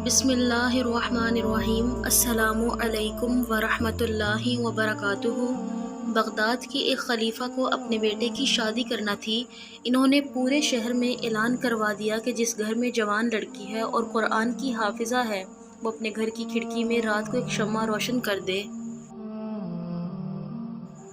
بسم اللہ الرحمن الرحیم۔ السلام علیکم ورحمۃ اللہ وبرکاتہ۔ بغداد کے ایک خلیفہ کو اپنے بیٹے کی شادی کرنا تھی۔ انہوں نے پورے شہر میں اعلان کروا دیا کہ جس گھر میں جوان لڑکی ہے اور قرآن کی حافظہ ہے وہ اپنے گھر کی کھڑکی میں رات کو ایک شمع روشن کر دے۔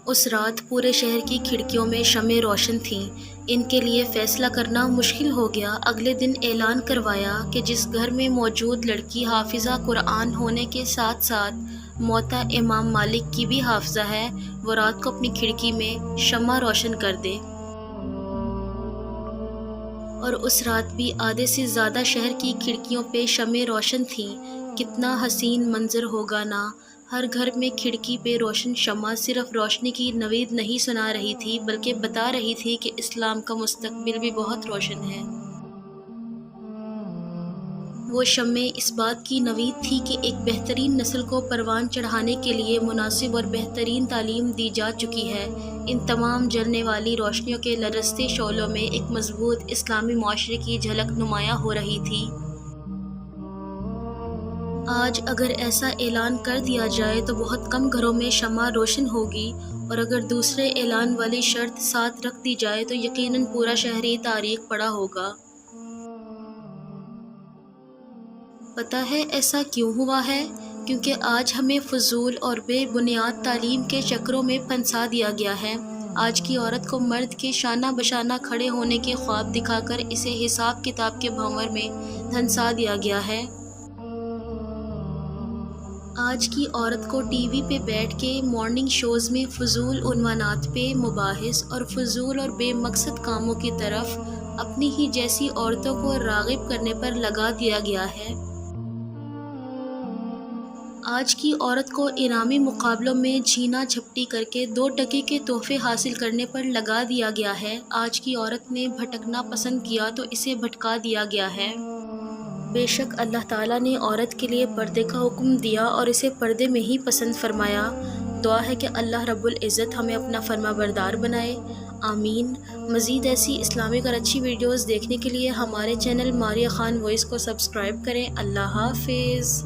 اس رات پورے شہر کی کھڑکیوں میں شمعیں روشن تھیں۔ ان کے لیے فیصلہ کرنا مشکل ہو گیا۔ اگلے دن اعلان کروایا کہ جس گھر میں موجود لڑکی حافظہ قرآن ہونے کے ساتھ ساتھ موطا امام مالک کی بھی حافظہ ہے، وہ رات کو اپنی کھڑکی میں شمع روشن کر دے۔ اور اس رات بھی آدھے سے زیادہ شہر کی کھڑکیوں پہ شمعیں روشن تھیں۔ کتنا حسین منظر ہوگا نا! ہر گھر میں کھڑکی پہ روشن شمع صرف روشنی کی نوید نہیں سنا رہی تھی بلکہ بتا رہی تھی کہ اسلام کا مستقبل بھی بہت روشن ہے۔ وہ شمعیں اس بات کی نوید تھی کہ ایک بہترین نسل کو پروان چڑھانے کے لیے مناسب اور بہترین تعلیم دی جا چکی ہے۔ ان تمام جلنے والی روشنیوں کے لرزتے شعلوں میں ایک مضبوط اسلامی معاشرے کی جھلک نمایاں ہو رہی تھی۔ آج اگر ایسا اعلان کر دیا جائے تو بہت کم گھروں میں شمع روشن ہوگی، اور اگر دوسرے اعلان والی شرط ساتھ رکھ دی جائے تو یقیناً پورا شہر ہی تاریک پڑا ہوگا۔ پتہ ہے ایسا کیوں ہوا ہے؟ کیونکہ آج ہمیں فضول اور بے بنیاد تعلیم کے چکروں میں پھنسا دیا گیا ہے۔ آج کی عورت کو مرد کے شانہ بشانہ کھڑے ہونے کے خواب دکھا کر اسے حساب کتاب کے بھنور میں دھنسا دیا گیا ہے۔ آج کی عورت کو ٹی وی پہ بیٹھ کے مارننگ شوز میں فضول عنوانات پہ مباحث اور فضول اور بے مقصد کاموں کی طرف اپنی ہی جیسی عورتوں کو راغب کرنے پر لگا دیا گیا ہے۔ آج کی عورت کو انعامی مقابلوں میں جھینا جھپٹی کر کے 2 ٹکے کے تحفے حاصل کرنے پر لگا دیا گیا ہے۔ آج کی عورت نے بھٹکنا پسند کیا تو اسے بھٹکا دیا گیا ہے۔ بے شک اللہ تعالیٰ نے عورت کے لیے پردے کا حکم دیا اور اسے پردے میں ہی پسند فرمایا۔ دعا ہے کہ اللہ رب العزت ہمیں اپنا فرما بردار بنائے، آمین۔ مزید ایسی اسلامک اور اچھی ویڈیوز دیکھنے کے لیے ہمارے چینل ماریہ خان وائس کو سبسکرائب کریں۔ اللہ حافظ۔